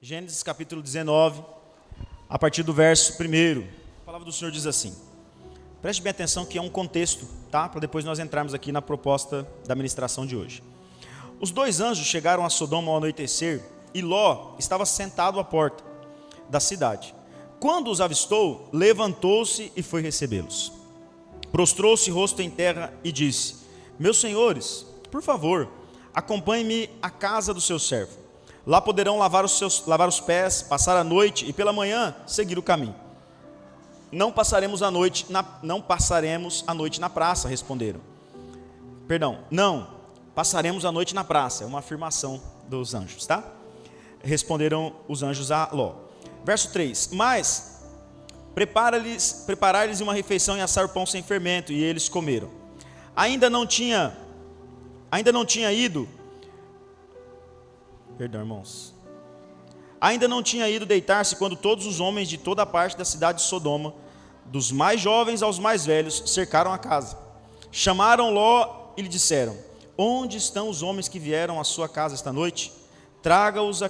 Gênesis capítulo 19, a partir do verso 1. A palavra do Senhor diz assim. Preste bem atenção que é um contexto, tá? Para depois nós entrarmos aqui na proposta da ministração de hoje. Os dois anjos chegaram a Sodoma ao anoitecer e Ló estava sentado à porta da cidade. Quando os avistou, levantou-se e foi recebê-los. Prostrou-se rosto em terra e disse: Meus senhores, por favor, acompanhe-me à casa do seu servo. Lá poderão lavar os pés, passar a noite e pela manhã seguir o caminho. Não passaremos a noite na praça, responderam. Não, passaremos a noite na praça. É uma afirmação dos anjos, tá? Responderam os anjos a Ló. Verso 3. Mas preparar-lhes uma refeição e assar o pão sem fermento, e eles comeram. Ainda não tinha ido deitar-se quando todos os homens de toda a parte da cidade de Sodoma, dos mais jovens aos mais velhos, cercaram a casa. Chamaram Ló e lhe disseram: Onde estão os homens que vieram à sua casa esta noite? Traga-os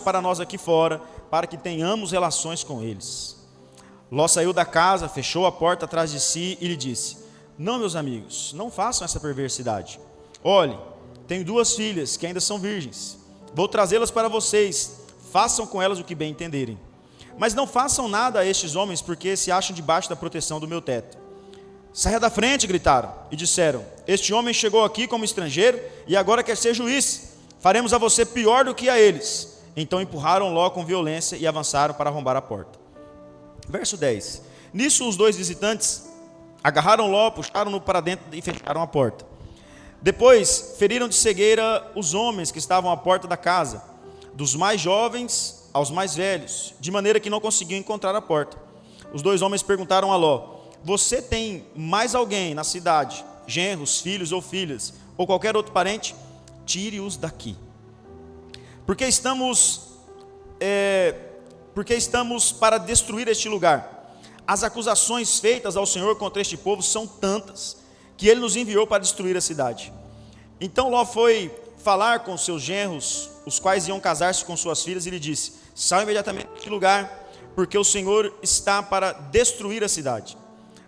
para nós aqui fora, para que tenhamos relações com eles. Ló saiu da casa, fechou a porta atrás de si e lhe disse: Não, meus amigos, não façam essa perversidade. Olhe, tenho 2 filhas que ainda são virgens. Vou trazê-las para vocês. Façam com elas o que bem entenderem. Mas não façam nada a estes homens, porque se acham debaixo da proteção do meu teto. Saia da frente, gritaram, e disseram: Este homem chegou aqui como estrangeiro e agora quer ser juiz. Faremos a você pior do que a eles. Então empurraram Ló com violência e avançaram para arrombar a porta. Verso 10. Nisso os 2 visitantes agarraram Ló, puxaram-no para dentro e fecharam a porta. Depois feriram de cegueira os homens que estavam à porta da casa, dos mais jovens aos mais velhos, de maneira que não conseguiam encontrar a porta. Os 2 homens perguntaram a Ló: Você tem mais alguém na cidade, genros, filhos ou filhas, ou qualquer outro parente? Tire-os daqui. Porque estamos para destruir este lugar. As acusações feitas ao Senhor contra este povo são tantas, que ele nos enviou para destruir a cidade. Então Ló foi falar com seus genros, os quais iam casar-se com suas filhas, e lhe disse: Saiam imediatamente deste lugar, porque o Senhor está para destruir a cidade.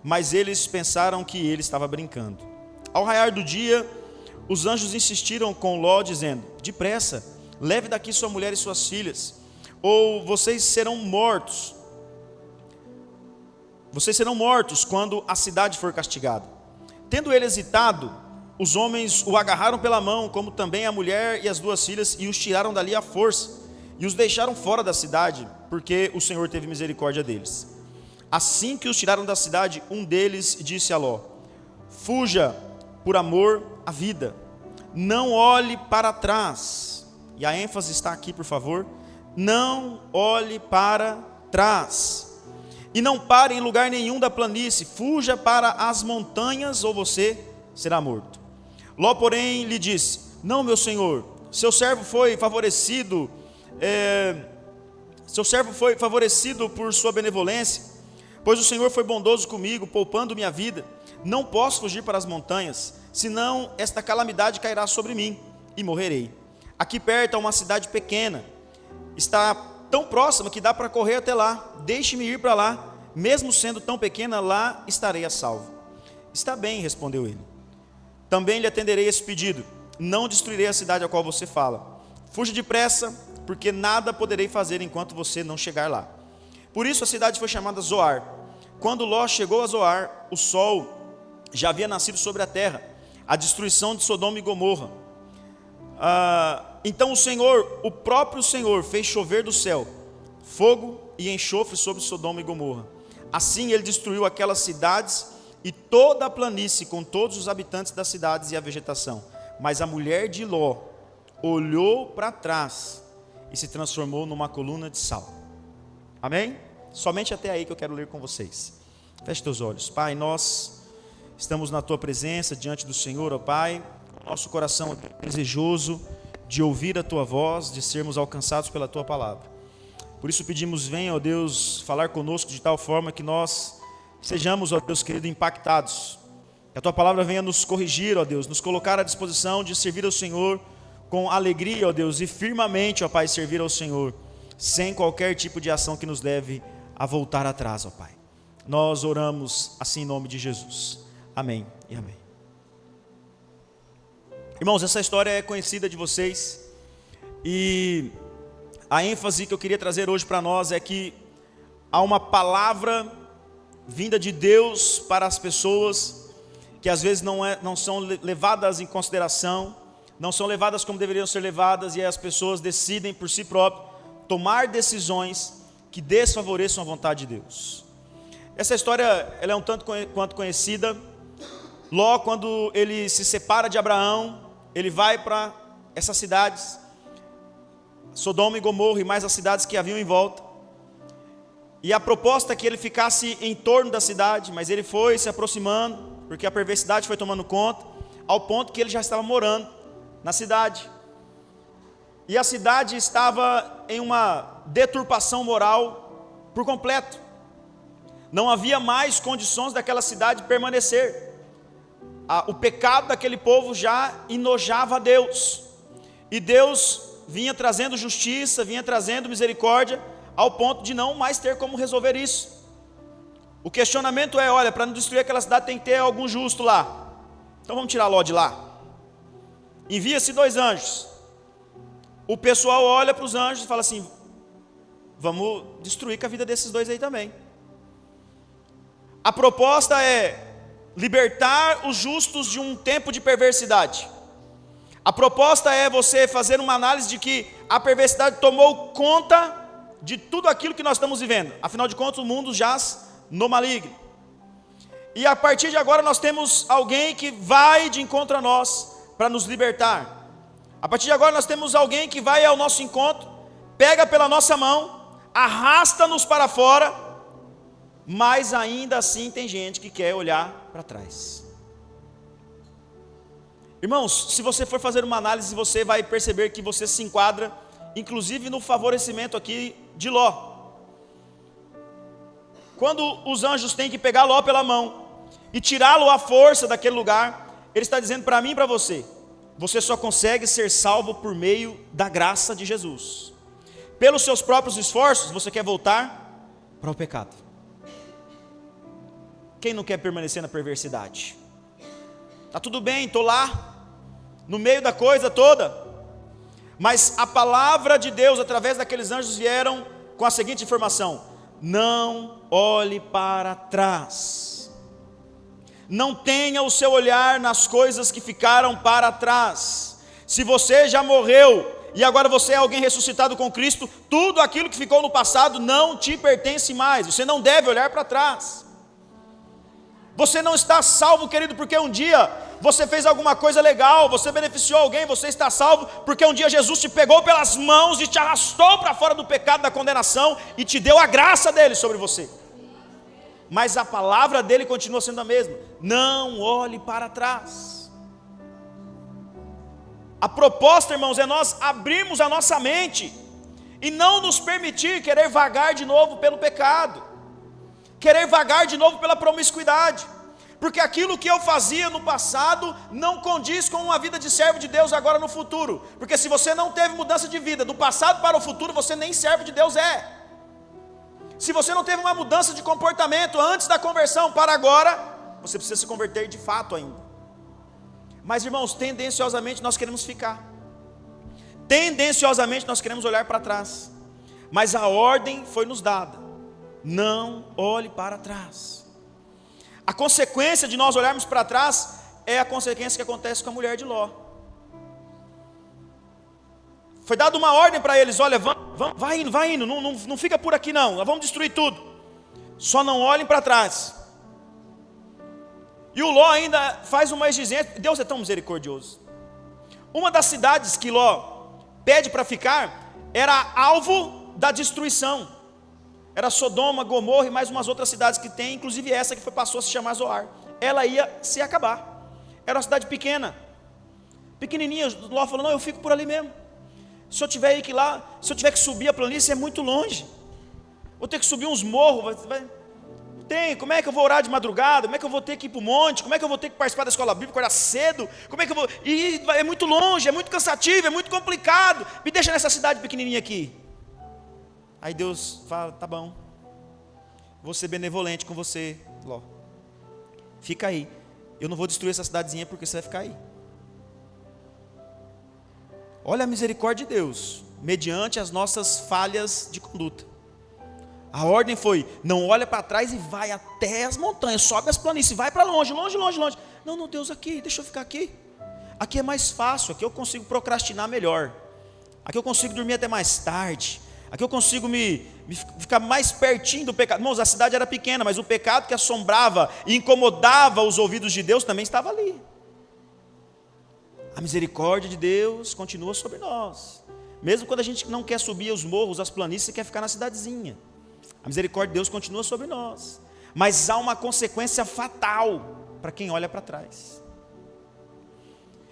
Mas eles pensaram que ele estava brincando. Ao raiar do dia, os anjos insistiram com Ló, dizendo: Depressa, leve daqui sua mulher e suas filhas, ou vocês serão mortos. Vocês serão mortos quando a cidade for castigada. Tendo ele hesitado, os homens o agarraram pela mão, como também a mulher e as 2 filhas, e os tiraram dali à força, e os deixaram fora da cidade, porque o Senhor teve misericórdia deles. Assim que os tiraram da cidade, um deles disse a Ló: Fuja por amor à vida, não olhe para trás. E a ênfase está aqui, por favor. Não olhe para trás. E não pare em lugar nenhum da planície, fuja para as montanhas, ou você será morto. Ló, porém, lhe disse: Não, meu senhor, seu servo foi favorecido por sua benevolência, pois o Senhor foi bondoso comigo, poupando minha vida. Não posso fugir para as montanhas, senão esta calamidade cairá sobre mim, e morrerei. Aqui perto há uma cidade pequena, está tão próxima que dá para correr até lá. Deixe-me ir para lá, mesmo sendo tão pequena, lá estarei a salvo. Está bem, respondeu ele. Também lhe atenderei esse pedido. Não destruirei a cidade a qual você fala. Fuja depressa, porque nada poderei fazer enquanto você não chegar lá. Por isso a cidade foi chamada Zoar. Quando Ló chegou a Zoar, o sol já havia nascido sobre a terra, a destruição de Sodoma e Gomorra. Então o próprio Senhor fez chover do céu fogo e enxofre sobre Sodoma e Gomorra. Assim ele destruiu aquelas cidades e toda a planície, com todos os habitantes das cidades e a vegetação. Mas a mulher de Ló olhou para trás e se transformou numa coluna de sal. Amém? Somente até aí que eu quero ler com vocês. Feche teus olhos. Pai, nós estamos na tua presença, diante do Senhor, ó Pai. Nosso coração é desejoso de ouvir a tua voz, de sermos alcançados pela tua palavra. Por isso pedimos: venha, ó Deus, falar conosco de tal forma que nós sejamos, ó Deus querido, impactados. Que a tua palavra venha nos corrigir, ó Deus, nos colocar à disposição de servir ao Senhor com alegria, ó Deus, e firmemente, ó Pai, servir ao Senhor, sem qualquer tipo de ação que nos leve a voltar atrás, ó Pai. Nós oramos assim em nome de Jesus. Amém e amém. Irmãos, essa história é conhecida de vocês, e a ênfase que eu queria trazer hoje para nós é que há uma palavra vinda de Deus para as pessoas, que às vezes não são levadas em consideração, não são levadas como deveriam ser levadas, e as pessoas decidem por si próprias tomar decisões que desfavoreçam a vontade de Deus. Essa história ela é um tanto quanto conhecida. Ló, quando ele se separa de Abraão, ele vai para essas cidades, Sodoma e Gomorra, e mais as cidades que haviam em volta. E a proposta é que ele ficasse em torno da cidade, mas ele foi se aproximando, porque a perversidade foi tomando conta, ao ponto que ele já estava morando na cidade. E a cidade estava em uma deturpação moral por completo. Não havia mais condições daquela cidade permanecer. O pecado daquele povo já enojava a Deus. E Deus vinha trazendo justiça, vinha trazendo misericórdia, ao ponto de não mais ter como resolver isso. O questionamento é, olha, para não destruir aquela cidade tem que ter algum justo lá. Então vamos tirar Ló de lá. Envia-se 2 anjos. O pessoal olha para os anjos e fala assim, vamos destruir com a vida desses 2 aí também. A proposta é libertar os justos de um tempo de perversidade. A proposta é você fazer uma análise de que a perversidade tomou conta de tudo aquilo que nós estamos vivendo. Afinal de contas, o mundo jaz no maligno. E a partir de agora nós temos alguém que vai de encontro a nós para nos libertar. A partir de agora nós temos alguém que vai ao nosso encontro, pega pela nossa mão, arrasta-nos para fora, mas ainda assim tem gente que quer olhar para trás. Irmãos, se você for fazer uma análise, você vai perceber que você se enquadra, inclusive no favorecimento aqui de Ló. Quando os anjos têm que pegar Ló pela mão e tirá-lo à força daquele lugar, ele está dizendo para mim e para você, você só consegue ser salvo por meio da graça de Jesus. Pelos seus próprios esforços, você quer voltar para o pecado. Quem não quer permanecer na perversidade? Está tudo bem, estou lá, no meio da coisa toda. Mas a palavra de Deus, através daqueles anjos, vieram com a seguinte informação: não olhe para trás. Não tenha o seu olhar nas coisas que ficaram para trás. Se você já morreu e agora você é alguém ressuscitado com Cristo, tudo aquilo que ficou no passado não te pertence mais. Você não deve olhar para trás. Você não está salvo, querido, porque um dia você fez alguma coisa legal, você beneficiou alguém, você está salvo porque um dia Jesus te pegou pelas mãos e te arrastou para fora do pecado, da condenação, e te deu a graça dele sobre você. Mas a palavra dele continua sendo a mesma: não olhe para trás. A proposta, irmãos, é nós abrirmos a nossa mente e não nos permitir querer vagar de novo pelo pecado, querer vagar de novo pela promiscuidade, porque aquilo que eu fazia no passado não condiz com uma vida de servo de Deus agora no futuro, porque se você não teve mudança de vida do passado para o futuro, você nem servo de Deus é. Se você não teve uma mudança de comportamento antes da conversão para agora, você precisa se converter de fato ainda. Mas, irmãos, tendenciosamente nós queremos ficar, tendenciosamente nós queremos olhar para trás, mas a ordem foi nos dada: não olhe para trás. A consequência de nós olharmos para trás é a consequência que acontece com a mulher de Ló. Foi dada uma ordem para eles: olha, vai indo, não fica por aqui não, nós vamos destruir tudo, só não olhem para trás. E o Ló ainda faz uma exigência. Deus é tão misericordioso. Uma das cidades que Ló pede para ficar era alvo da destruição. Era Sodoma, Gomorra e mais umas outras cidades que tem, inclusive essa que passou a se chamar Zoar. Ela ia se acabar. Era uma cidade pequena, pequenininha. Ló falou: não, eu fico por ali mesmo. Se eu tiver que ir lá, se eu tiver que subir a planície, é muito longe. Vou ter que subir uns morros, tem, como é que eu vou orar de madrugada? Como é que eu vou ter que ir para o monte? Como é que eu vou ter que participar da escola bíblica, acordar cedo? Como é que eu vou... E é muito longe, é muito cansativo, é muito complicado. Me deixa nessa cidade pequenininha aqui. Aí Deus fala, tá bom. Vou ser benevolente com você, Ló. Fica aí. Eu não vou destruir essa cidadezinha porque você vai ficar aí. Olha a misericórdia de Deus, mediante as nossas falhas de conduta. A ordem foi, não olha para trás e vai até as montanhas, sobe as planícies, vai para longe, longe, longe, longe. Não, não, Deus, aqui, deixa eu ficar aqui. Aqui é mais fácil, aqui eu consigo procrastinar melhor. Aqui eu consigo dormir até mais tarde. Aqui eu consigo ficar mais pertinho do pecado. Irmãos, a cidade era pequena, mas o pecado que assombrava e incomodava os ouvidos de Deus também estava ali. A misericórdia de Deus continua sobre nós. Mesmo quando a gente não quer subir os morros, as planícies, quer ficar na cidadezinha. A misericórdia de Deus continua sobre nós. Mas há uma consequência fatal para quem olha para trás.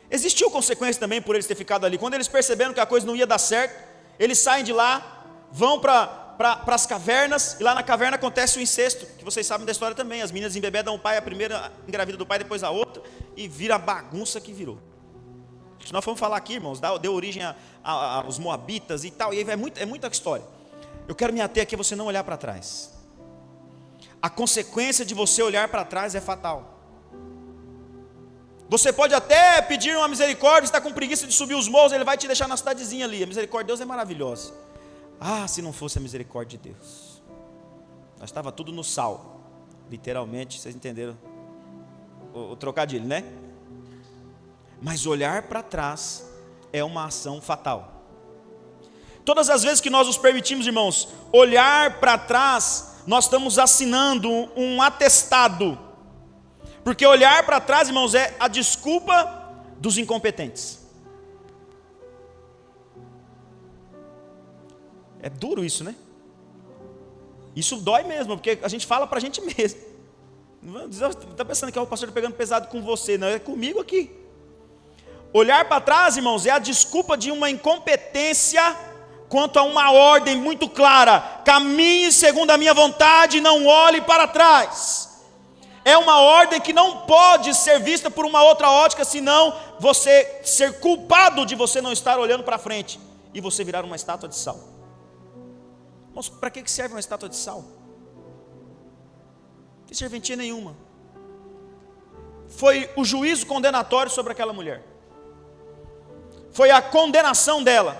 Existiu consequência também por eles terem ficado ali. Quando eles perceberam que a coisa não ia dar certo, eles saem de lá, vão para as cavernas, e lá na caverna acontece o incesto, que vocês sabem da história também. As meninas embebedam o pai, a primeira engravida do pai, depois a outra, e vira a bagunça que virou. Se nós formos falar aqui, irmãos, deu origem aos moabitas e tal, e aí é muita história. Eu quero me ater aqui a você não olhar para trás. A consequência de você olhar para trás é fatal. Você pode até pedir uma misericórdia, está com preguiça de subir os morros, ele vai te deixar na cidadezinha ali. A misericórdia de Deus é maravilhosa. Ah, se não fosse a misericórdia de Deus. Nós estava tudo no sal. Literalmente, vocês entenderam o trocadilho, né? Mas olhar para trás é uma ação fatal. Todas as vezes que nós nos permitimos, irmãos, olhar para trás, nós estamos assinando um atestado. Porque olhar para trás, irmãos, é a desculpa dos incompetentes. É duro isso, né? Isso dói mesmo, porque a gente fala para a gente mesmo. Está pensando que o pastor está pegando pesado com você, não, é comigo aqui. Olhar para trás, irmãos, é a desculpa de uma incompetência quanto a uma ordem muito clara: caminhe segundo a minha vontade, não olhe para trás. É uma ordem que não pode ser vista por uma outra ótica, senão você ser culpado de você não estar olhando para frente e você virar uma estátua de sal. Irmãos, para que serve uma estátua de sal? Não tem serventia nenhuma. Foi o juízo condenatório sobre aquela mulher. Foi a condenação dela.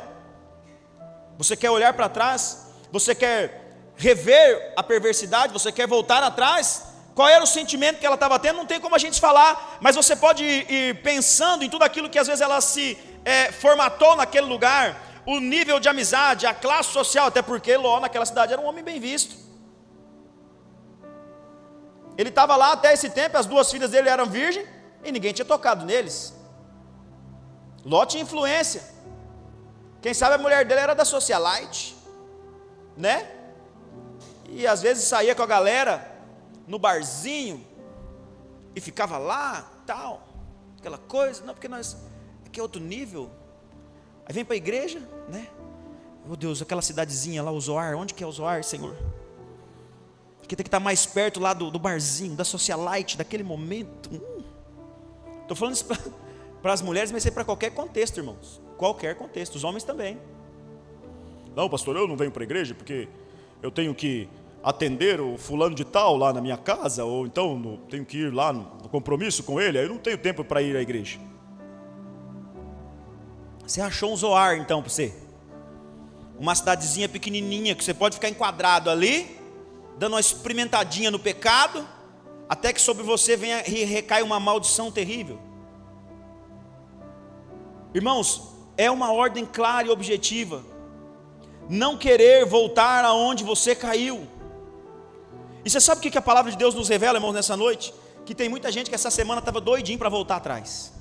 Você quer olhar para trás? Você quer rever a perversidade? Você quer voltar atrás? Qual era o sentimento que ela estava tendo? Não tem como a gente falar, mas você pode ir pensando em tudo aquilo que às vezes ela se formatou naquele lugar, o nível de amizade, a classe social, até porque Ló naquela cidade era um homem bem visto. Ele estava lá até esse tempo, as duas filhas dele eram virgens e ninguém tinha tocado neles. Ló tinha influência. Quem sabe a mulher dele era da socialite, né? E às vezes saía com a galera no barzinho e ficava lá, tal, aquela coisa. Não, porque nós, aqui é outro nível. Aí vem para a igreja, né? Meu Deus, aquela cidadezinha lá, o Zoar, onde que é o Zoar, Senhor? Aqui tem que estar mais perto lá do barzinho, da socialite, daquele momento. Estou falando isso para as mulheres, mas isso é para qualquer contexto, irmãos. Qualquer contexto, os homens também. Não, pastor, eu não venho para a igreja porque eu tenho que atender o fulano de tal lá na minha casa, ou então tenho que ir lá no compromisso com ele, aí eu não tenho tempo para ir à igreja. Você achou um Zoar então para você? Uma cidadezinha pequenininha que você pode ficar enquadrado ali, dando uma experimentadinha no pecado, até que sobre você venha e recai uma maldição terrível. Irmãos, é uma ordem clara e objetiva. Não querer voltar aonde você caiu. E você sabe o que a palavra de Deus nos revela, irmãos, nessa noite? Que tem muita gente que essa semana estava doidinho para voltar atrás.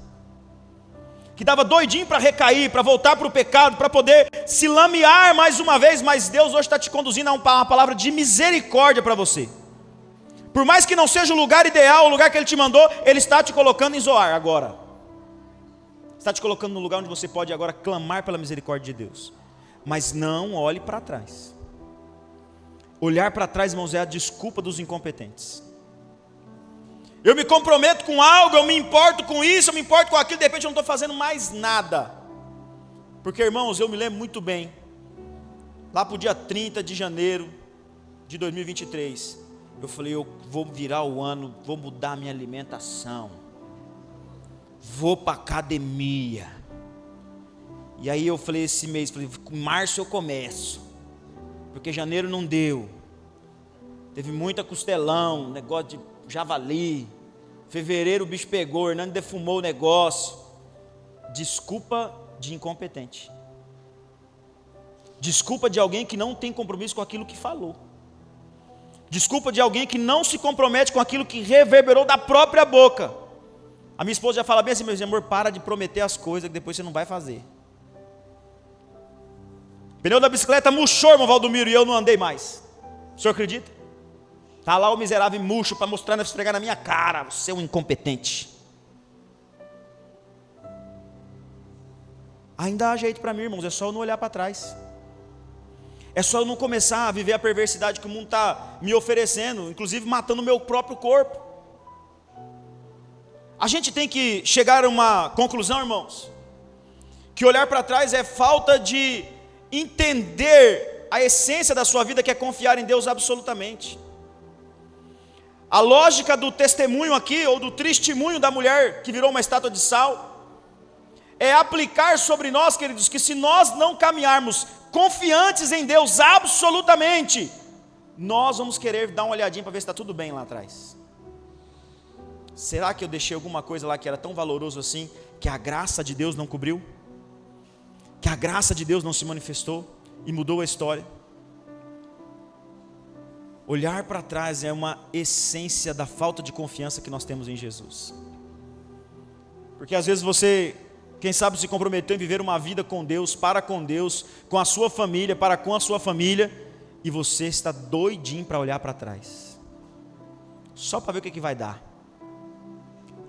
Que estava doidinho para recair, para voltar para o pecado, para poder se lamear mais uma vez. Mas Deus hoje está te conduzindo a uma palavra de misericórdia para você. Por mais que não seja o lugar ideal, o lugar que Ele te mandou, Ele está te colocando em Zoar agora. Está te colocando no lugar onde você pode agora clamar pela misericórdia de Deus. Mas não olhe para trás. Olhar para trás, irmãos, é a desculpa dos incompetentes. Eu me comprometo com algo, eu me importo com isso, eu me importo com aquilo, de repente eu não estou fazendo mais nada. Porque, irmãos, eu me lembro muito bem, lá para o dia 30 de janeiro de 2023, eu falei, eu vou virar o ano, vou mudar a minha alimentação, vou para a academia. E aí eu falei esse mês, falei, em março eu começo, porque janeiro não deu, teve muita costelão, negócio de javali, fevereiro o bicho pegou, Hernando defumou o negócio. Desculpa de incompetente, desculpa de alguém que não tem compromisso com aquilo que falou, desculpa de alguém que não se compromete com aquilo que reverberou da própria boca. A minha esposa já fala bem assim, meu amor, para de prometer as coisas que depois você não vai fazer. Pneu da bicicleta murchou, irmão Valdomiro, e eu não andei mais. O senhor acredita? Está lá o miserável murcho para mostrar, esfregar na minha cara, você é um incompetente. Ainda há jeito para mim, irmãos, é só eu não olhar para trás. É só eu não começar a viver a perversidade que o mundo está me oferecendo, inclusive matando o meu próprio corpo. A gente tem que chegar a uma conclusão, irmãos, que olhar para trás é falta de entender a essência da sua vida, que é confiar em Deus absolutamente. A lógica do testemunho aqui, ou do testemunho da mulher que virou uma estátua de sal, é aplicar sobre nós, queridos, que se nós não caminharmos confiantes em Deus absolutamente, nós vamos querer dar uma olhadinha para ver se está tudo bem lá atrás. Será que eu deixei alguma coisa lá que era tão valoroso assim, que a graça de Deus não cobriu? Que a graça de Deus não se manifestou e mudou a história? Olhar para trás é uma essência da falta de confiança que nós temos em Jesus. Porque às vezes você, quem sabe, se comprometeu em viver uma vida com Deus, com a sua família, para com a sua família, e você está doidinho para olhar para trás, só para ver o que vai dar.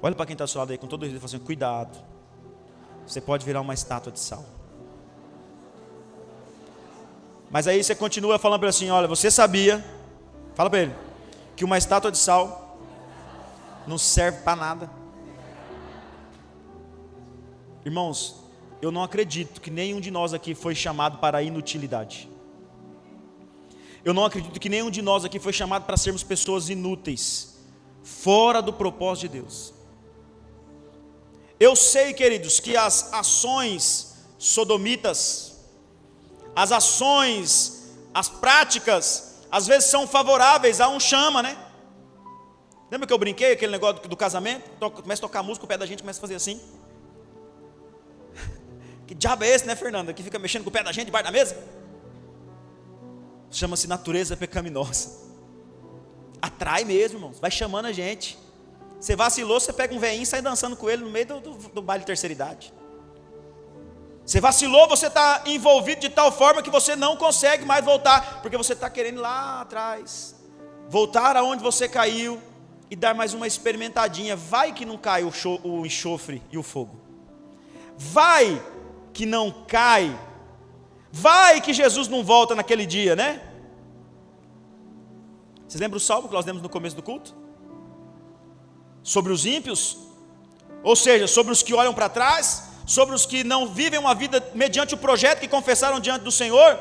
Olha para quem está ao seu lado aí, com todo respeito, e fala assim, cuidado, você pode virar uma estátua de sal. Mas aí você continua falando para ele assim, olha, você sabia, fala para ele, que uma estátua de sal não serve para nada. Irmãos, eu não acredito que nenhum de nós aqui foi chamado para a inutilidade. Eu não acredito que nenhum de nós aqui foi chamado para sermos pessoas inúteis, fora do propósito de Deus. Eu sei, queridos, que as ações sodomitas, as ações, as práticas, às vezes são favoráveis a um chama, né? Lembra que eu brinquei, aquele negócio do casamento? Começa a tocar música, o pé da gente começa a fazer assim. Que diabo é esse, né, Fernanda? Que fica mexendo com o pé da gente debaixo da mesa? Chama-se natureza pecaminosa. Atrai mesmo, irmãos, vai chamando a gente. Você vacilou, você pega um velhinho e sai dançando com ele no meio do baile de terceira idade. Você vacilou, você está envolvido de tal forma que você não consegue mais voltar, porque você está querendo ir lá atrás, voltar aonde você caiu e dar mais uma experimentadinha. Vai que não cai o enxofre e o fogo. Vai que não cai. Vai que Jesus não volta naquele dia, né? Vocês lembram o salmo que nós lemos no começo do culto? Sobre os ímpios, ou seja, sobre os que olham para trás, sobre os que não vivem uma vida mediante o projeto que confessaram diante do Senhor,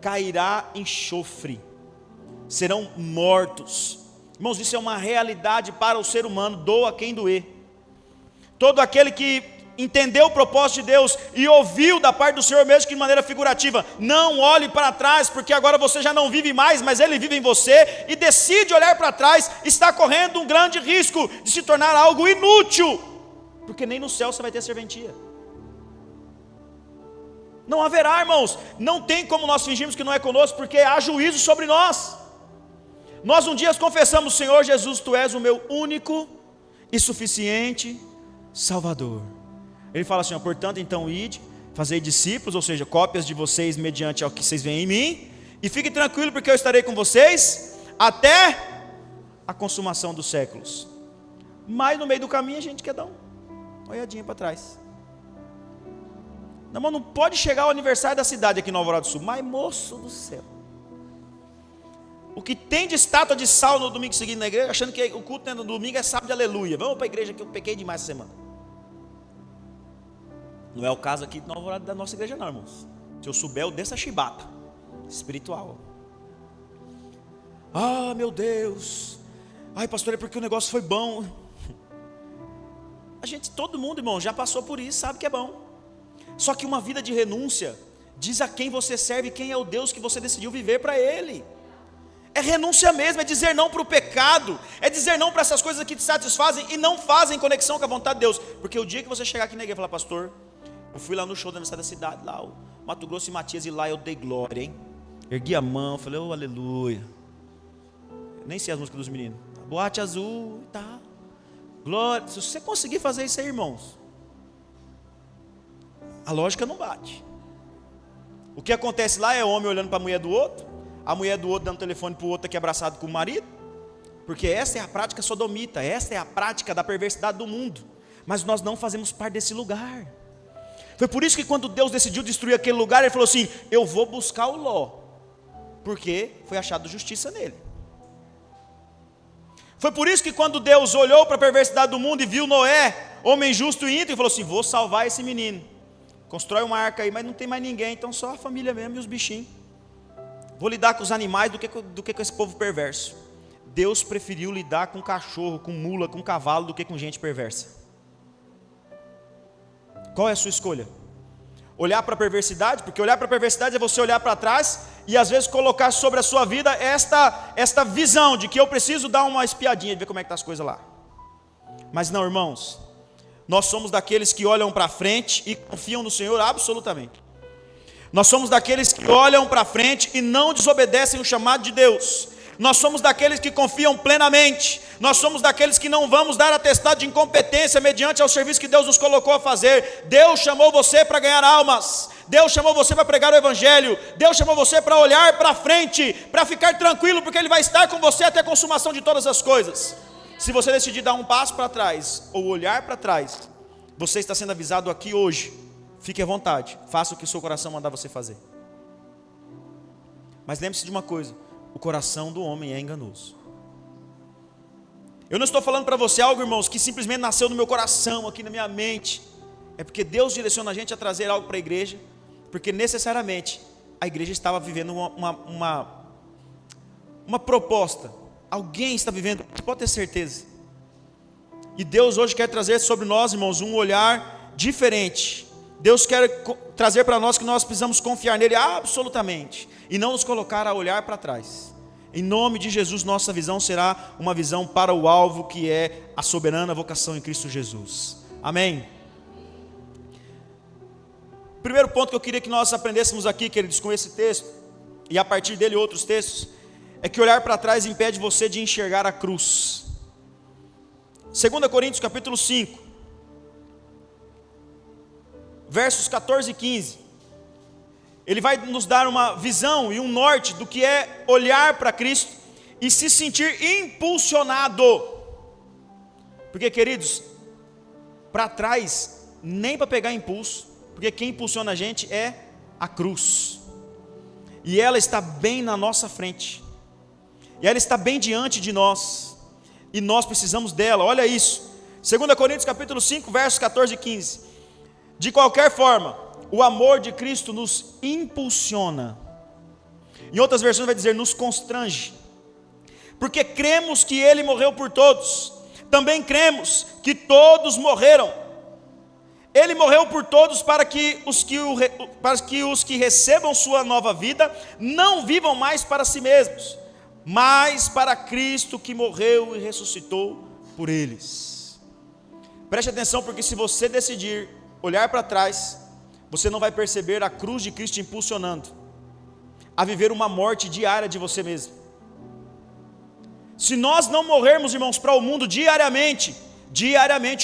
cairá enxofre, serão mortos. Irmãos, isso é uma realidade para o ser humano, doa quem doer. Todo aquele que entendeu o propósito de Deus e ouviu da parte do Senhor, mesmo que de maneira figurativa, não olhe para trás, porque agora você já não vive mais, mas Ele vive em você, e decide olhar para trás, está correndo um grande risco de se tornar algo inútil, porque nem no céu você vai ter serventia. Não haverá, irmãos, não tem como nós fingirmos que não é conosco, porque há juízo sobre nós. Nós um dia confessamos, Senhor Jesus, Tu és o meu único e suficiente Salvador. Ele fala assim, portanto, então ide, fazei discípulos, ou seja, cópias de vocês mediante ao que vocês veem em mim, e fique tranquilo porque eu estarei com vocês até a consumação dos séculos. Mas no meio do caminho a gente quer dar uma olhadinha para trás. Não pode chegar ao aniversário da cidade aqui no Alvorada do Sul, mas moço do céu, o que tem de estátua de sal no domingo seguinte na igreja, achando que o culto no domingo é sábado de aleluia. Vamos para a igreja que eu pequei demais essa semana. Não é o caso aqui de Nova Alvorada da nossa igreja não, irmãos. Se eu souber, eu desço a chibata espiritual. Ah, meu Deus. Ai, pastor, é porque o negócio foi bom. Todo mundo, irmão, já passou por isso, sabe que é bom. Só que uma vida de renúncia diz a quem você serve, quem é o Deus que você decidiu viver para Ele. É renúncia mesmo, é dizer não para o pecado, é dizer não para essas coisas que te satisfazem e não fazem conexão com a vontade de Deus. Porque o dia que você chegar aqui na igreja e falar, pastor, eu fui lá no show da Universidade da Cidade, lá o Mato Grosso e Matias, e lá eu dei glória, hein? Ergui a mão, falei, oh, aleluia. Nem sei as músicas dos meninos. Boate azul, tá. Glória. Se você conseguir fazer isso aí, irmãos, a lógica não bate. O que acontece lá é homem olhando para a mulher do outro, a mulher do outro dando telefone para o outro aqui abraçado com o marido, porque essa é a prática sodomita, essa é a prática da perversidade do mundo. Mas nós não fazemos parte desse lugar. Foi por isso que quando Deus decidiu destruir aquele lugar, Ele falou assim, eu vou buscar o Ló, porque foi achado justiça nele. Foi por isso que quando Deus olhou para a perversidade do mundo e viu Noé, homem justo e íntegro, falou assim, vou salvar esse menino. Constrói uma arca aí, mas não tem mais ninguém, então só a família mesmo e os bichinhos. Vou lidar com os animais do que com esse povo perverso. Deus preferiu lidar com cachorro, com mula, com cavalo, do que com gente perversa. Qual é a sua escolha? Olhar para a perversidade? Porque olhar para a perversidade é você olhar para trás e às vezes colocar sobre a sua vida esta visão de que eu preciso dar uma espiadinha e ver como é que estão as coisas lá. Mas não, irmãos, nós somos daqueles que olham para frente e confiam no Senhor absolutamente. Nós somos daqueles que olham para frente e não desobedecem o chamado de Deus. Nós somos daqueles que confiam plenamente. Nós somos daqueles que não vamos dar atestado de incompetência mediante ao serviço que Deus nos colocou a fazer. Deus chamou você para ganhar almas. Deus chamou você para pregar o Evangelho. Deus chamou você para olhar para frente, para ficar tranquilo, porque Ele vai estar com você até a consumação de todas as coisas. Se você decidir dar um passo para trás ou olhar para trás, você está sendo avisado aqui hoje. Fique à vontade, faça o que o seu coração mandar você fazer. Mas lembre-se de uma coisa, o coração do homem é enganoso. Eu não estou falando para você algo, irmãos, que simplesmente nasceu no meu coração, aqui na minha mente. É porque Deus direciona a gente a trazer algo para a igreja, porque necessariamente a igreja estava vivendo uma proposta. Alguém está vivendo, pode ter certeza. E Deus hoje quer trazer sobre nós, irmãos, um olhar diferente. Deus quer trazer para nós que nós precisamos confiar nele absolutamente e não nos colocar a olhar para trás. Em nome de Jesus, nossa visão será uma visão para o alvo, que é a soberana vocação em Cristo Jesus. Amém? O primeiro ponto que eu queria que nós aprendêssemos aqui, queridos, com esse texto, e a partir dele outros textos, é que olhar para trás impede você de enxergar a cruz. 2 Coríntios capítulo 5, versos 14 e 15, ele vai nos dar uma visão e um norte do que é olhar para Cristo e se sentir impulsionado. Porque, queridos, para trás, nem para pegar impulso, porque quem impulsiona a gente é a cruz, e ela está bem na nossa frente, e ela está bem diante de nós, e nós precisamos dela. Olha isso, 2 Coríntios capítulo 5, versos 14 e 15, de qualquer forma, o amor de Cristo nos impulsiona. Em outras versões vai dizer, nos constrange. Porque cremos que Ele morreu por todos. Também cremos que todos morreram. Ele morreu por todos para que os que recebam sua nova vida não vivam mais para si mesmos, mas para Cristo que morreu e ressuscitou por eles. Preste atenção, porque se você decidir olhar para trás, você não vai perceber a cruz de Cristo te impulsionando a viver uma morte diária de você mesmo. Se nós não morrermos, irmãos, para o mundo diariamente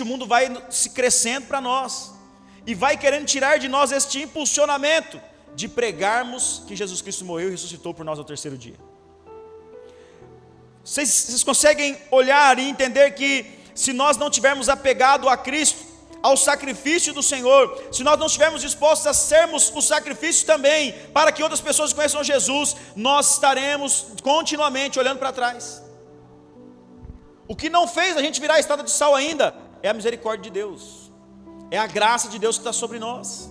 o mundo vai se crescendo para nós e vai querendo tirar de nós este impulsionamento de pregarmos que Jesus Cristo morreu e ressuscitou por nós ao terceiro dia. Vocês conseguem olhar e entender que se nós não tivermos apegado a Cristo, ao sacrifício do Senhor, se nós não estivermos dispostos a sermos o sacrifício também, para que outras pessoas conheçam Jesus, nós estaremos continuamente olhando para trás. O que não fez a gente virar a estrada de sal ainda, é a misericórdia de Deus, é a graça de Deus que está sobre nós.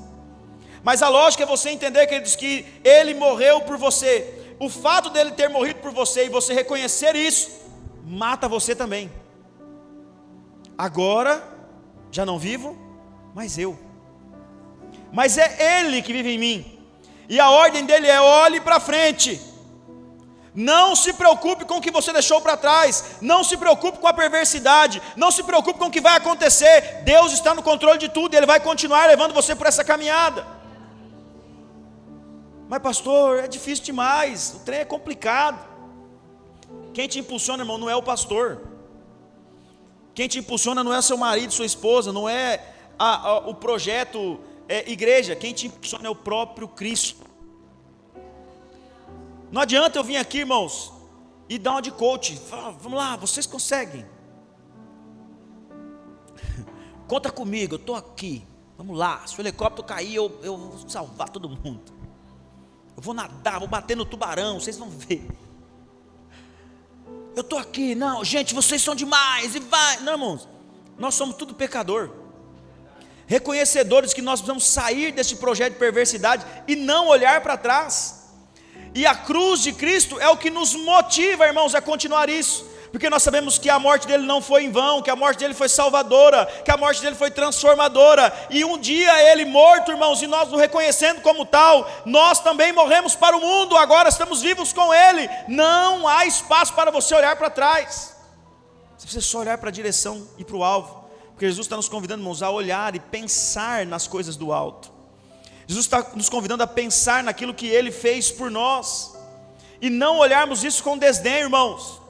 Mas a lógica é você entender, queridos, que Ele morreu por você. O fato dele ter morrido por você e você reconhecer isso, mata você também. Agora, já não vivo, mas eu. Mas é Ele que vive em mim. E a ordem dele é: olhe para frente. Não se preocupe com o que você deixou para trás. Não se preocupe com a perversidade. Não se preocupe com o que vai acontecer. Deus está no controle de tudo e Ele vai continuar levando você por essa caminhada. Mas pastor, é difícil demais, o trem é complicado. Quem te impulsiona, irmão, não é o pastor. Quem te impulsiona não é seu marido, sua esposa, não é o projeto igreja. Quem te impulsiona é o próprio Cristo. Não adianta eu vir aqui, irmãos, e dar uma de coach. Fala, vamos lá, vocês conseguem. Conta comigo, eu estou aqui. Vamos lá, se o helicóptero cair, eu vou salvar todo mundo. Eu vou nadar, vou bater no tubarão, vocês vão ver. Eu estou aqui, não, gente, vocês são demais, e vai. Não, irmãos, nós somos tudo pecador. Reconhecedores que nós precisamos sair desse projeto de perversidade e não olhar para trás. E a cruz de Cristo é o que nos motiva, irmãos, a continuar isso. Porque nós sabemos que a morte dele não foi em vão, que a morte dele foi salvadora, que a morte dele foi transformadora. E um dia ele morto, irmãos, e nós o reconhecendo como tal, nós também morremos para o mundo, agora estamos vivos com ele. Não há espaço para você olhar para trás. Você precisa só olhar para a direção e para o alvo. Porque Jesus está nos convidando, irmãos, a olhar e pensar nas coisas do alto. Jesus está nos convidando a pensar naquilo que Ele fez por nós. E não olharmos isso com desdém, irmãos.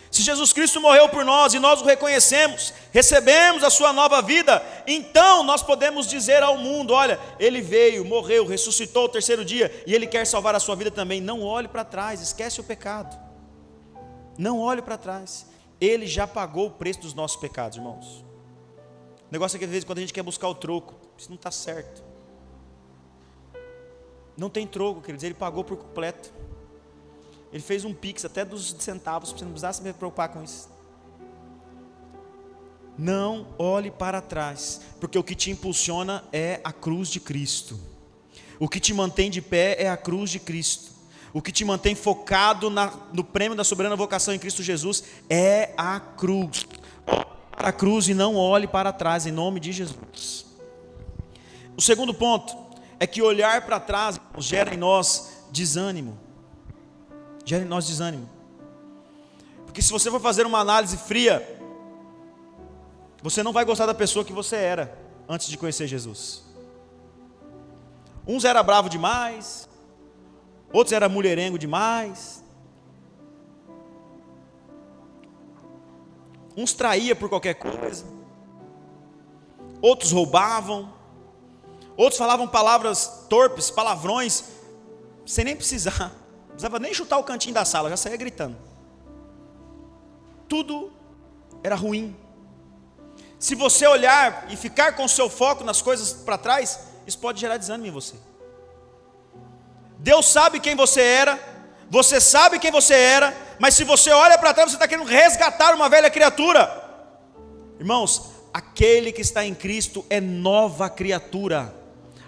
Se Jesus Cristo morreu por nós e nós o reconhecemos, recebemos a sua nova vida, então nós podemos dizer ao mundo: olha, Ele veio, morreu, ressuscitou o terceiro dia e Ele quer salvar a sua vida também. Não olhe para trás, esquece o pecado. Não olhe para trás. Ele já pagou o preço dos nossos pecados, irmãos. O negócio é que às vezes quando a gente quer buscar o troco, isso não está certo. Não tem troco, queridos, Ele pagou por completo. Ele fez um pix até dos centavos, para você não precisar se preocupar com isso. Não olhe para trás, porque o que te impulsiona é a cruz de Cristo. O que te mantém de pé é a cruz de Cristo. O que te mantém focado no prêmio da soberana vocação em Cristo Jesus é a cruz. Olhe para a cruz e não olhe para trás, em nome de Jesus. O segundo ponto é que olhar para trás gera em nós desânimo. Gera em nós desânimo. Porque se você for fazer uma análise fria, você não vai gostar da pessoa que você era antes de conhecer Jesus. Uns era bravo demais, outros era mulherengo demais, uns traía por qualquer coisa, outros roubavam, outros falavam palavras torpes, palavrões, sem nem precisar. Não precisava nem chutar o cantinho da sala, já saía gritando. Tudo era ruim. Se você olhar e ficar com o seu foco nas coisas para trás, isso pode gerar desânimo em você. Deus sabe quem você era, você sabe quem você era, mas se você olha para trás, você está querendo resgatar uma velha criatura. Irmãos, aquele que está em Cristo é nova criatura.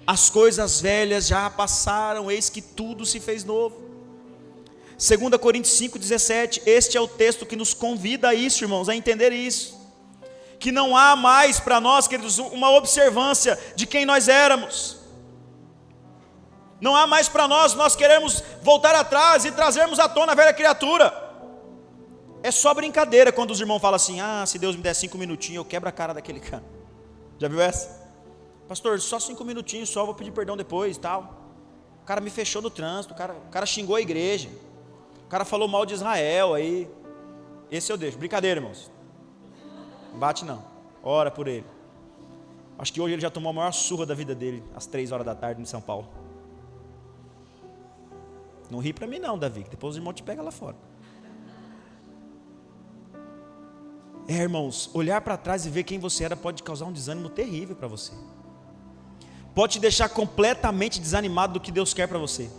As coisas velhas já passaram, eis que tudo se fez novo. 2 Coríntios 5,17, este é o texto que nos convida a isso, irmãos, a entender isso. Que não há mais para nós, queridos, uma observância de quem nós éramos. Não há mais para nós queremos voltar atrás e trazermos à tona a velha criatura. É só brincadeira quando os irmãos falam assim: se Deus me der 5 minutinhos, eu quebro a cara daquele cara. Já viu essa? Pastor, só 5 minutinhos, só vou pedir perdão depois e tal. O cara me fechou no trânsito, o cara xingou a igreja. O cara falou mal de Israel aí. Esse eu deixo. Brincadeira, irmãos. Não bate não. Ora por ele. Acho que hoje ele já tomou a maior surra da vida dele, às 3 horas da tarde em São Paulo. Não ri para mim não, Davi, que depois o irmão te pega lá fora. Irmãos, olhar para trás e ver quem você era pode causar um desânimo terrível para você. Pode te deixar completamente desanimado do que Deus quer para você.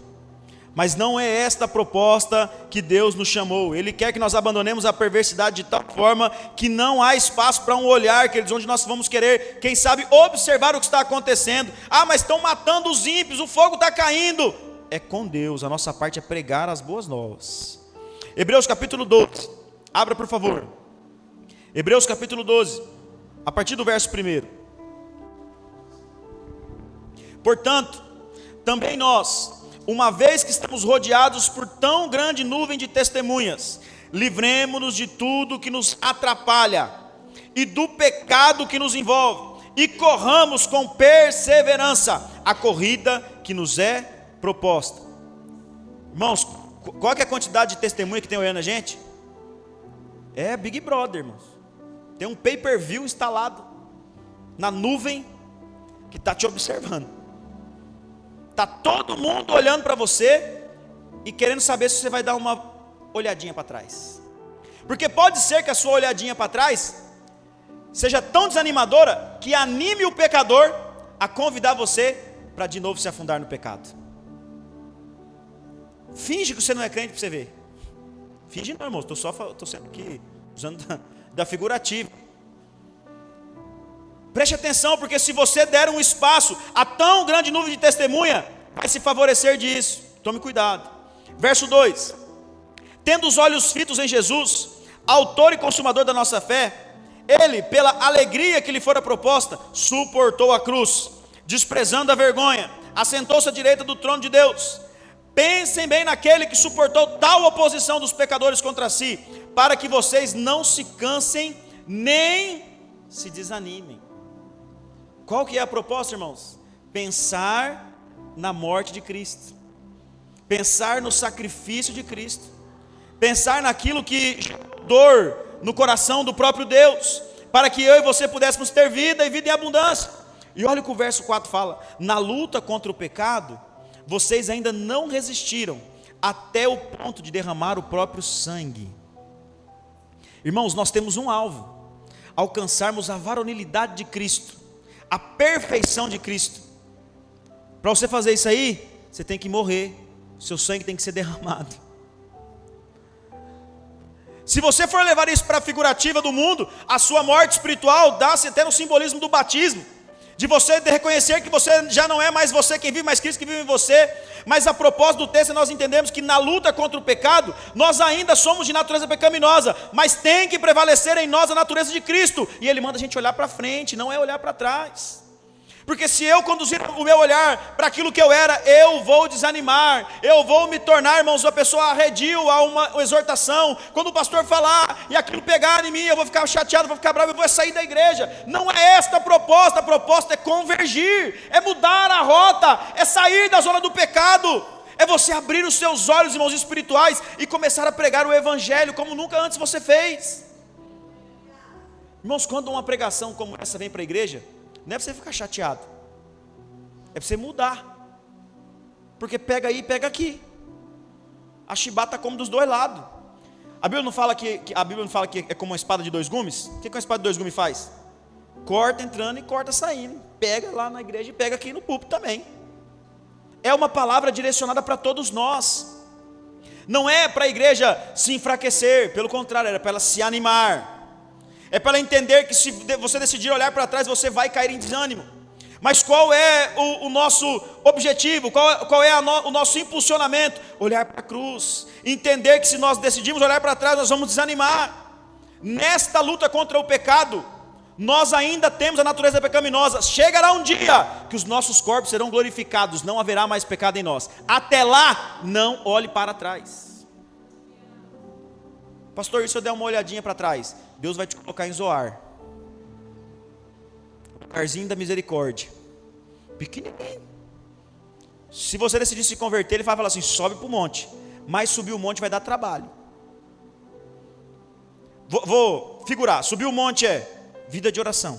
Mas não é esta a proposta que Deus nos chamou. Ele quer que nós abandonemos a perversidade de tal forma que não há espaço para um olhar, queridos, onde nós vamos querer, quem sabe, observar o que está acontecendo. Ah, mas estão matando os ímpios, o fogo está caindo. É com Deus, a nossa parte é pregar as boas novas. Hebreus capítulo 12, abra por favor. Hebreus capítulo 12, a partir do verso 1. Portanto, também nós, uma vez que estamos rodeados por tão grande nuvem de testemunhas, livremo-nos de tudo que nos atrapalha e do pecado que nos envolve, e corramos com perseverança a corrida que nos é proposta. Irmãos, qual que é a quantidade de testemunha que tem olhando a gente? É Big Brother, irmãos. Tem um pay-per-view instalado na nuvem que está te observando. Está todo mundo olhando para você e querendo saber se você vai dar uma olhadinha para trás. Porque pode ser que a sua olhadinha para trás seja tão desanimadora que anime o pecador a convidar você para de novo se afundar no pecado. Finge que você não é crente para você ver. Finge não, irmão, estou sendo aqui usando da figurativa. Preste atenção, porque se você der um espaço a tão grande nuvem de testemunha, vai se favorecer disso. Tome cuidado. Verso 2: tendo os olhos fitos em Jesus, autor e consumador da nossa fé, ele, pela alegria que lhe fora proposta, suportou a cruz, desprezando a vergonha, assentou-se à direita do trono de Deus. Pensem bem naquele que suportou tal oposição dos pecadores contra si, para que vocês não se cansem nem se desanimem. Qual que é a proposta, irmãos? Pensar na morte de Cristo, pensar no sacrifício de Cristo, pensar naquilo que gerou dor no coração do próprio Deus, para que eu e você pudéssemos ter vida e vida em abundância. E olha o que o verso 4 fala: na luta contra o pecado, vocês ainda não resistiram até o ponto de derramar o próprio sangue. Irmãos, nós temos um alvo: alcançarmos a varonilidade de Cristo, a perfeição de Cristo. Para você fazer isso aí, você tem que morrer, seu sangue tem que ser derramado. Se você for levar isso para a figurativa do mundo, a sua morte espiritual dá-se até no simbolismo do batismo, de você reconhecer que você já não é mais você quem vive, mas Cristo que vive em você. Mas a propósito do texto, nós entendemos que na luta contra o pecado, nós ainda somos de natureza pecaminosa, mas tem que prevalecer em nós a natureza de Cristo, e Ele manda a gente olhar para frente, não é olhar para trás. Porque se eu conduzir o meu olhar para aquilo que eu era, eu vou desanimar, eu vou me tornar, irmãos, uma pessoa arredio a uma exortação. Quando o pastor falar e aquilo pegar em mim, eu vou ficar chateado, vou ficar bravo, eu vou sair da igreja. Não é esta a proposta é convergir, é mudar a rota, é sair da zona do pecado, é você abrir os seus olhos, irmãos, espirituais e começar a pregar o evangelho como nunca antes você fez. Irmãos, quando uma pregação como essa vem para a igreja, não é para você ficar chateado, é para você mudar, porque pega aí e pega aqui, a chibata come dos dois lados. A Bíblia não fala que é como uma espada de dois gumes? O que uma espada de dois gumes faz? Corta entrando e corta saindo, pega lá na igreja e pega aqui no púlpito também. É uma palavra direcionada para todos nós, não é para a igreja se enfraquecer, pelo contrário, era para ela se animar. É para ela entender que se você decidir olhar para trás, você vai cair em desânimo. Mas qual é o nosso objetivo? Qual é o nosso impulsionamento? Olhar para a cruz. Entender que se nós decidirmos olhar para trás, nós vamos desanimar. Nesta luta contra o pecado, nós ainda temos a natureza pecaminosa. Chegará um dia que os nossos corpos serão glorificados, não haverá mais pecado em nós. Até lá, não olhe para trás. Pastor, e se eu der uma olhadinha para trás? Deus vai te colocar em Zoar, o lugarzinho da misericórdia, pequenininho. Se você decidir se converter, Ele vai falar assim: sobe para o monte. Mas subir o monte vai dar trabalho. Vou figurar: subir o monte é vida de oração,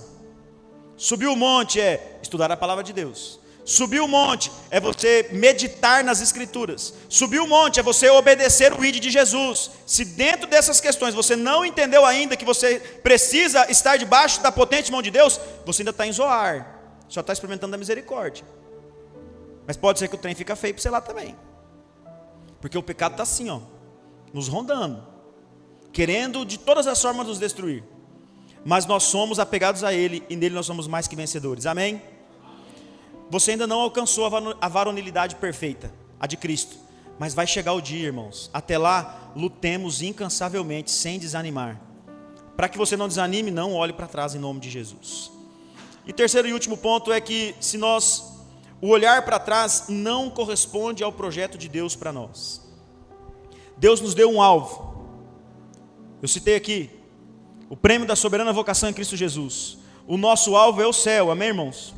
subir o monte é estudar a palavra de Deus, Subir o monte é você meditar nas Escrituras. Subir o monte é você obedecer o ID de Jesus. Se dentro dessas questões você não entendeu ainda que você precisa estar debaixo da potente mão de Deus, você ainda está em Zoar, só está experimentando a misericórdia. Mas pode ser que o trem fica feio para você lá também, porque o pecado está assim, ó, nos rondando, querendo de todas as formas nos destruir. Mas nós somos apegados a Ele, e nele nós somos mais que vencedores, amém? Você ainda não alcançou a varonilidade perfeita, a de Cristo, mas vai chegar o dia, irmãos. Até lá, lutemos incansavelmente, sem desanimar. Para que você não desanime, não olhe para trás em nome de Jesus. E terceiro e último ponto é que o olhar para trás não corresponde ao projeto de Deus para nós. Deus nos deu um alvo. Eu citei aqui, o prêmio da soberana vocação em Cristo Jesus. O nosso alvo é o céu, amém, irmãos?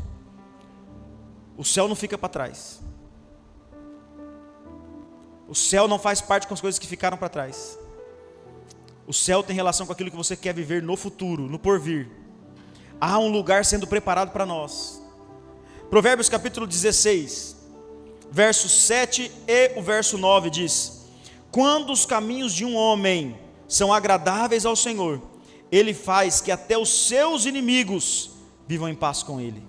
O céu não fica para trás. O céu não faz parte com as coisas que ficaram para trás. O céu tem relação com aquilo que você quer viver no futuro, no porvir. Há um lugar sendo preparado para nós. Provérbios capítulo 16, verso 7 e o verso 9 diz: quando os caminhos de um homem são agradáveis ao Senhor, Ele faz que até os seus inimigos vivam em paz com Ele.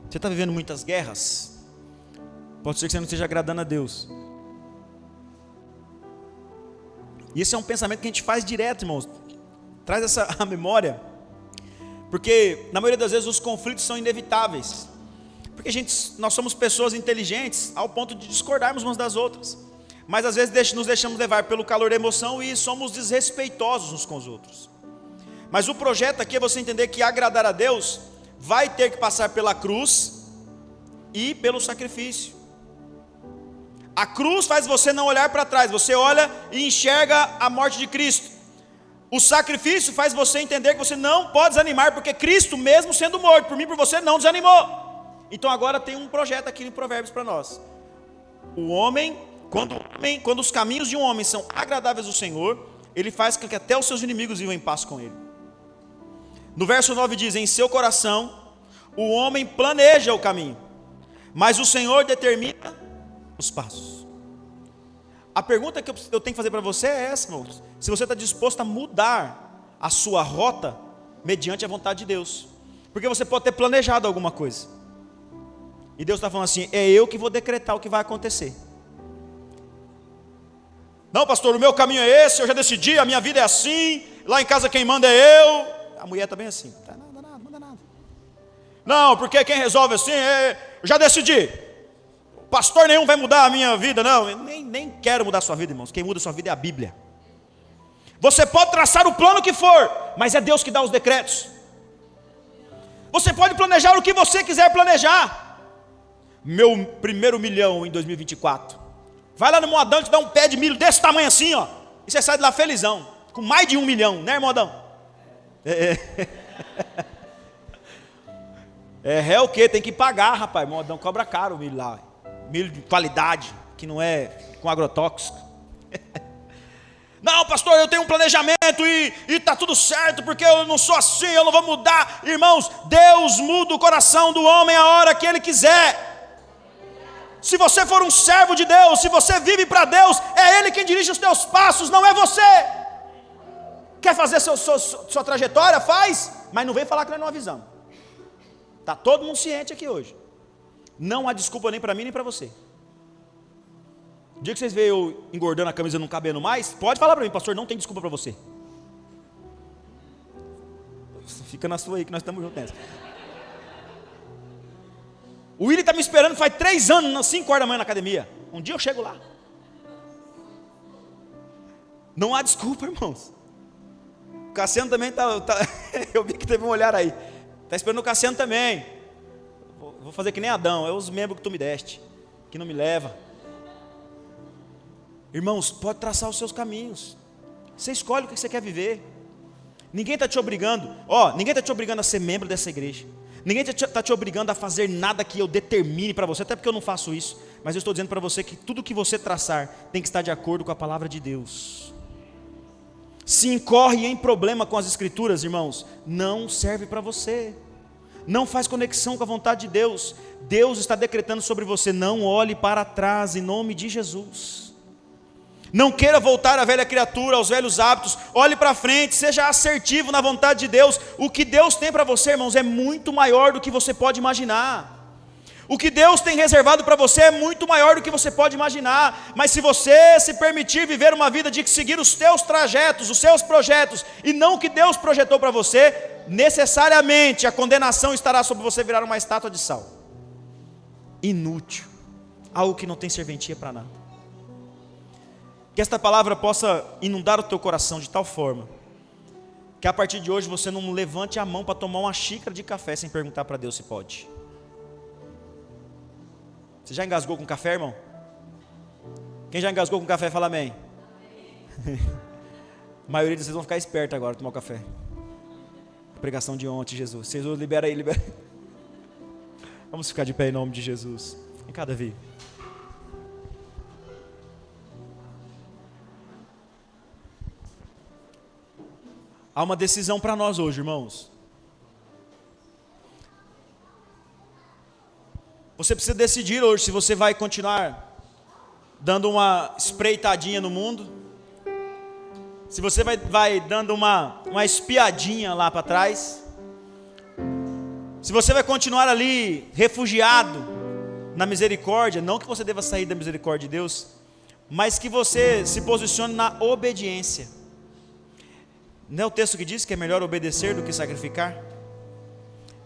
Você está vivendo muitas guerras? Pode ser que você não esteja agradando a Deus. E esse é um pensamento que a gente faz direto, irmãos. Traz essa a memória. Porque na maioria das vezes os conflitos são inevitáveis. Porque nós somos pessoas inteligentes ao ponto de discordarmos umas das outras. Mas às vezes nos deixamos levar pelo calor da emoção e somos desrespeitosos uns com os outros. Mas o projeto aqui é você entender que agradar a Deus vai ter que passar pela cruz e pelo sacrifício. A cruz faz você não olhar para trás, você olha e enxerga a morte de Cristo. O sacrifício faz você entender que você não pode desanimar, porque Cristo, mesmo sendo morto por mim e por você, não desanimou. Então agora tem um projeto aqui em Provérbios para nós. Quando os caminhos de um homem são agradáveis ao Senhor, Ele faz com que até os seus inimigos vivam em paz com Ele. No verso 9 diz: em seu coração o homem planeja o caminho, mas o Senhor determina os passos. A pergunta que eu tenho que fazer para você é essa, irmãos: se você está disposto a mudar a sua rota mediante a vontade de Deus. Porque você pode ter planejado alguma coisa, e Deus está falando assim: é eu que vou decretar o que vai acontecer. Não, pastor, o meu caminho é esse, eu já decidi, a minha vida é assim, lá em casa quem manda é eu. A mulher está bem assim: tá nada, não manda nada. Não, porque quem resolve assim, eu já decidi. Pastor nenhum vai mudar a minha vida, não. Eu nem quero mudar a sua vida, irmãos. Quem muda a sua vida é a Bíblia. Você pode traçar o plano que for, mas é Deus que dá os decretos. Você pode planejar o que você quiser planejar. Meu primeiro milhão em 2024. Vai lá no Moadão e te dá um pé de milho desse tamanho assim, ó. E você sai de lá felizão, com mais de 1 milhão, né, irmão Adão? É o que? Tem que pagar, rapaz. Modão cobra caro o milho lá. Milho de qualidade, que não é com agrotóxico. Não, pastor, eu tenho um planejamento e está tudo certo, porque eu não sou assim, eu não vou mudar. Irmãos, Deus muda o coração do homem a hora que Ele quiser. Se você for um servo de Deus, se você vive para Deus, é Ele quem dirige os teus passos, não é você. Quer fazer sua trajetória? Faz, mas não vem falar que nós não avisamos. Está todo mundo ciente aqui hoje. Não há desculpa nem para mim nem para você. O dia que vocês veem eu engordando a camisa não cabendo mais, pode falar para mim: pastor, não tem desculpa para você. Fica na sua aí que nós estamos juntos nessa. O Willi está me esperando faz 3 anos, 5 horas da manhã na academia. Um dia eu chego lá. Não há desculpa, irmãos. O Cassiano também está eu vi que teve um olhar aí. Está esperando o Cassiano também. Vou fazer que nem Adão, é os membros que tu me deste, que não me leva. Irmãos, pode traçar os seus caminhos. Você escolhe o que você quer viver. Ninguém está te obrigando. Ninguém está te obrigando a ser membro dessa igreja. Ninguém está te obrigando a fazer nada que eu determine para você, até porque eu não faço isso. Mas eu estou dizendo para você que tudo que você traçar tem que estar de acordo com a palavra de Deus. Se incorre em problema com as escrituras, irmãos, não serve para você. não faz conexão com a vontade de Deus. Deus está decretando sobre você: não olhe para trás, em nome de Jesus. Não queira voltar à velha criatura, aos velhos hábitos. Olhe para frente, seja assertivo na vontade de Deus. O que Deus tem para você, irmãos, é muito maior do que você pode imaginar. O que Deus tem reservado para você é muito maior do que você pode imaginar. Mas se você se permitir viver uma vida de seguir os seus trajetos, os seus projetos, e não o que Deus projetou para você, necessariamente a condenação estará sobre você virar uma estátua de sal. Inútil. Algo que não tem serventia para nada. Que esta palavra possa inundar o teu coração de tal forma que a partir de hoje você não levante a mão para tomar uma xícara de café sem perguntar para Deus se pode. Você já engasgou com café, irmão? Quem já engasgou com café, fala amém. A maioria de vocês vão ficar espertos agora, tomar o café. Pregação de ontem, Jesus. Jesus, libera aí, libera aí. Vamos ficar de pé em nome de Jesus. Vem cá, Davi. Há uma decisão para nós hoje, irmãos. Você precisa decidir hoje se você vai continuar dando uma espreitadinha no mundo, se você vai dando uma espiadinha lá para trás, se você vai continuar ali refugiado na misericórdia. Não que você deva sair da misericórdia de Deus, mas que você se posicione na obediência. Não é o texto que diz que é melhor obedecer do que sacrificar?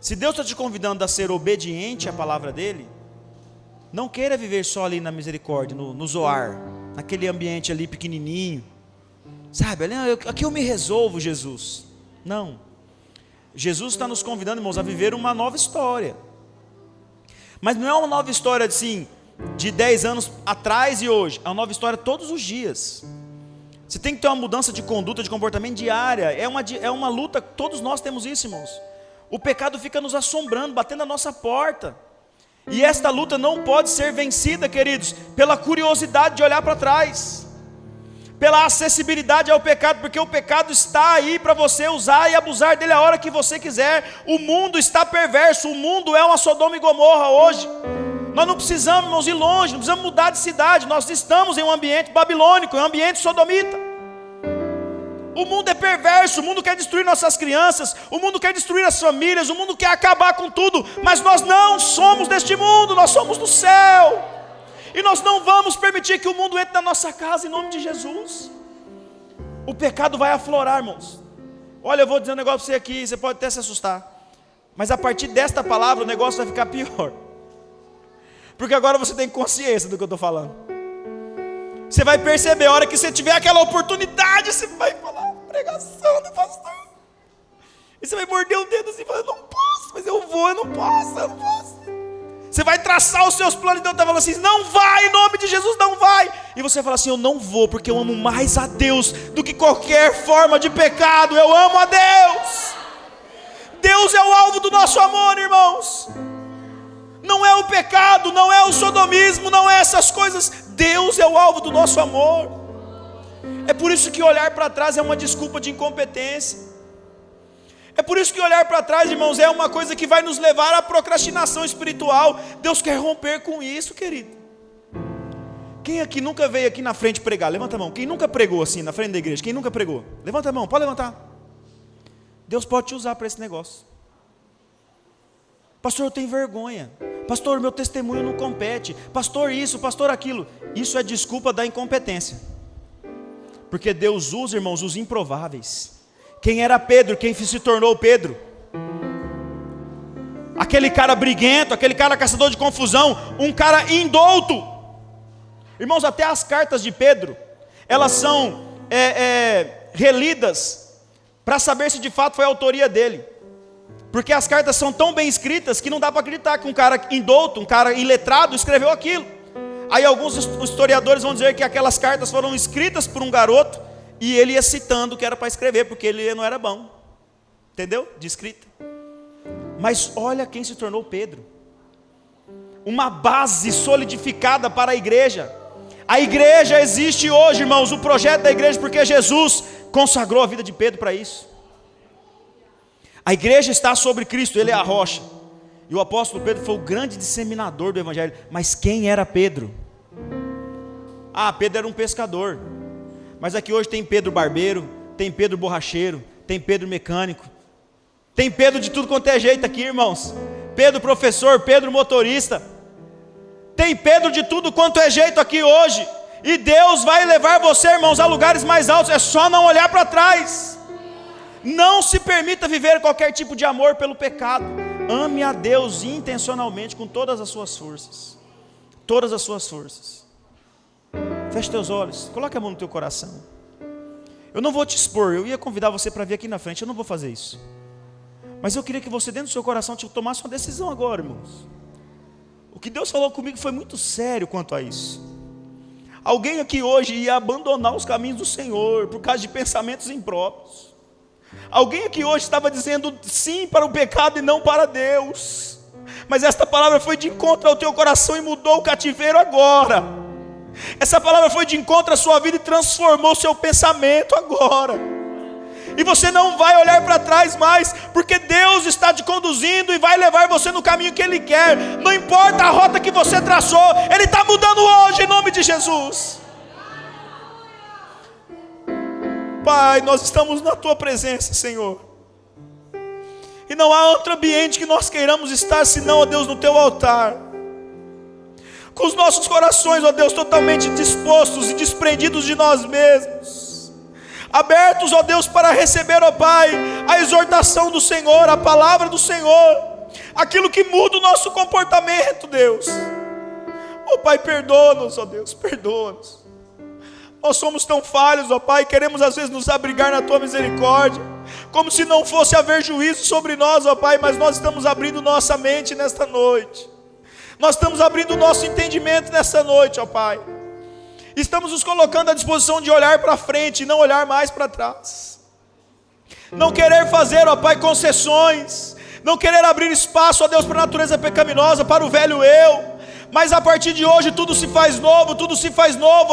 Se Deus está te convidando a ser obediente à palavra dEle, não queira viver só ali na misericórdia, no zoar, naquele ambiente ali pequenininho, sabe, aqui eu me resolvo, Jesus. Não, Jesus está nos convidando, irmãos, a viver uma nova história. Mas não é uma nova história assim, de 10 anos atrás e hoje, é uma nova história todos os dias. Você tem que ter uma mudança de conduta, de comportamento diária. É uma luta, todos nós temos isso, irmãos. O pecado fica nos assombrando, batendo na nossa porta. E esta luta não pode ser vencida, queridos, pela curiosidade de olhar para trás, pela acessibilidade ao pecado, porque o pecado está aí para você usar e abusar dele a hora que você quiser. O mundo está perverso, o mundo é uma Sodoma e Gomorra hoje. Nós não precisamos, irmãos, ir longe, não precisamos mudar de cidade. Nós estamos em um ambiente babilônico, em um ambiente sodomita. O mundo é perverso, o mundo quer destruir nossas crianças, o mundo quer destruir as famílias, o mundo quer acabar com tudo. Mas nós não somos deste mundo, nós somos do céu. E nós não vamos permitir que o mundo entre na nossa casa em nome de Jesus. O pecado vai aflorar, irmãos. Olha, eu vou dizer um negócio para você aqui, você pode até se assustar, mas a partir desta palavra o negócio vai ficar pior. Porque agora você tem consciência do que eu estou falando. Você vai perceber, a hora que você tiver aquela oportunidade, você vai falar pregação do pastor. E você vai morder o dedo assim, falando, não posso, mas eu vou, eu não posso. Você vai traçar os seus planos, e Deus está falando assim, não vai, em nome de Jesus, não vai. E você vai falar assim, eu não vou, porque eu amo mais a Deus do que qualquer forma de pecado. Eu amo a Deus. Deus é o alvo do nosso amor, irmãos. Não é o pecado, não é o sodomismo, não é essas coisas. Deus é o alvo do nosso amor. É por isso que olhar para trás é uma desculpa de incompetência. É por isso que olhar para trás, irmãos, é uma coisa que vai nos levar à procrastinação espiritual. Deus quer romper com isso, querido. Quem aqui nunca veio aqui na frente pregar? Levanta a mão. Quem nunca pregou assim na frente da igreja? Quem nunca pregou? Levanta a mão, pode levantar. Deus pode te usar para esse negócio. Pastor, eu tenho vergonha. Pastor, meu testemunho não compete. Pastor, isso, pastor, aquilo. Isso é desculpa da incompetência. Porque Deus usa, irmãos, os improváveis. Quem era Pedro? Quem se tornou Pedro? Aquele cara briguento, aquele cara caçador de confusão, um cara indouto. Irmãos, até as cartas de Pedro, elas são relidas para saber se de fato foi a autoria dele. Porque as cartas são tão bem escritas que não dá para acreditar que um cara indouto, um cara iletrado escreveu aquilo. Aí alguns historiadores vão dizer que aquelas cartas foram escritas por um garoto e ele ia citando o que era para escrever, porque ele não era bom, entendeu? De escrita. Mas olha quem se tornou Pedro. Uma base solidificada para a igreja. A igreja existe hoje, irmãos, o projeto da igreja, porque Jesus consagrou a vida de Pedro para isso. A igreja está sobre Cristo, Ele é a rocha. E o apóstolo Pedro foi o grande disseminador do evangelho. Mas quem era Pedro? Pedro era um pescador. Mas aqui hoje tem Pedro barbeiro, tem Pedro borracheiro, tem Pedro mecânico, tem Pedro de tudo quanto é jeito aqui, irmãos. Pedro professor, Pedro motorista, tem Pedro de tudo quanto é jeito aqui hoje. E Deus vai levar você, irmãos, a lugares mais altos. É só não olhar para trás. Não se permita viver qualquer tipo de amor pelo pecado. Ame a Deus intencionalmente, com todas as suas forças. Todas as suas forças. Feche teus olhos, coloque a mão no teu coração. Eu não vou te expor, eu ia convidar você para vir aqui na frente, eu não vou fazer isso. Mas eu queria que você dentro do seu coração tomasse uma decisão agora, irmãos. O que Deus falou comigo foi muito sério quanto a isso. Alguém aqui hoje ia abandonar os caminhos do Senhor por causa de pensamentos impróprios. Alguém aqui hoje estava dizendo sim para o pecado e não para Deus. Mas esta palavra foi de encontro ao teu coração e mudou o cativeiro agora. Essa palavra foi de encontro à sua vida e transformou o seu pensamento agora. E você não vai olhar para trás mais, porque Deus está te conduzindo e vai levar você no caminho que Ele quer. Não importa a rota que você traçou, Ele está mudando hoje em nome de Jesus. Pai, nós estamos na Tua presença, Senhor. E não há outro ambiente que nós queiramos estar senão, ó Deus, no Teu altar. Com os nossos corações, ó Deus, totalmente dispostos e desprendidos de nós mesmos. Abertos, ó Deus, para receber, ó Pai, a exortação do Senhor, a palavra do Senhor. Aquilo que muda o nosso comportamento, Deus. Ó Pai, perdoa-nos, ó Deus, perdoa-nos. Nós somos tão falhos, ó Pai, queremos às vezes nos abrigar na Tua misericórdia, como se não fosse haver juízo sobre nós, ó Pai, mas nós estamos abrindo nossa mente nesta noite. Nós estamos abrindo o nosso entendimento nesta noite, ó Pai. Estamos nos colocando à disposição de olhar para frente e não olhar mais para trás. Não querer fazer, ó Pai, concessões. Não querer abrir espaço, ó Deus, para a natureza pecaminosa, para o velho eu. Mas a partir de hoje tudo se faz novo,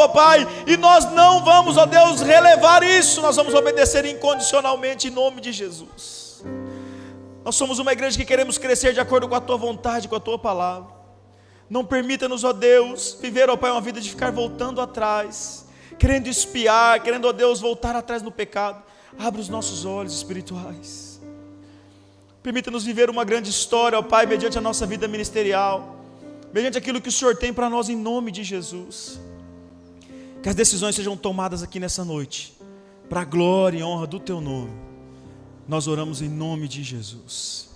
ó Pai. E nós não vamos, ó Deus, relevar isso. Nós vamos obedecer incondicionalmente em nome de Jesus. Nós somos uma igreja que queremos crescer de acordo com a Tua vontade, com a Tua palavra. Não permita-nos, ó Deus, viver, ó Pai, uma vida de ficar voltando atrás, querendo espiar, querendo, ó Deus, voltar atrás no pecado. Abre os nossos olhos espirituais. Permita-nos viver uma grande história, ó Pai, mediante a nossa vida ministerial, mediante aquilo que o Senhor tem para nós em nome de Jesus. Que as decisões sejam tomadas aqui nessa noite, para a glória e honra do Teu nome. Nós oramos em nome de Jesus.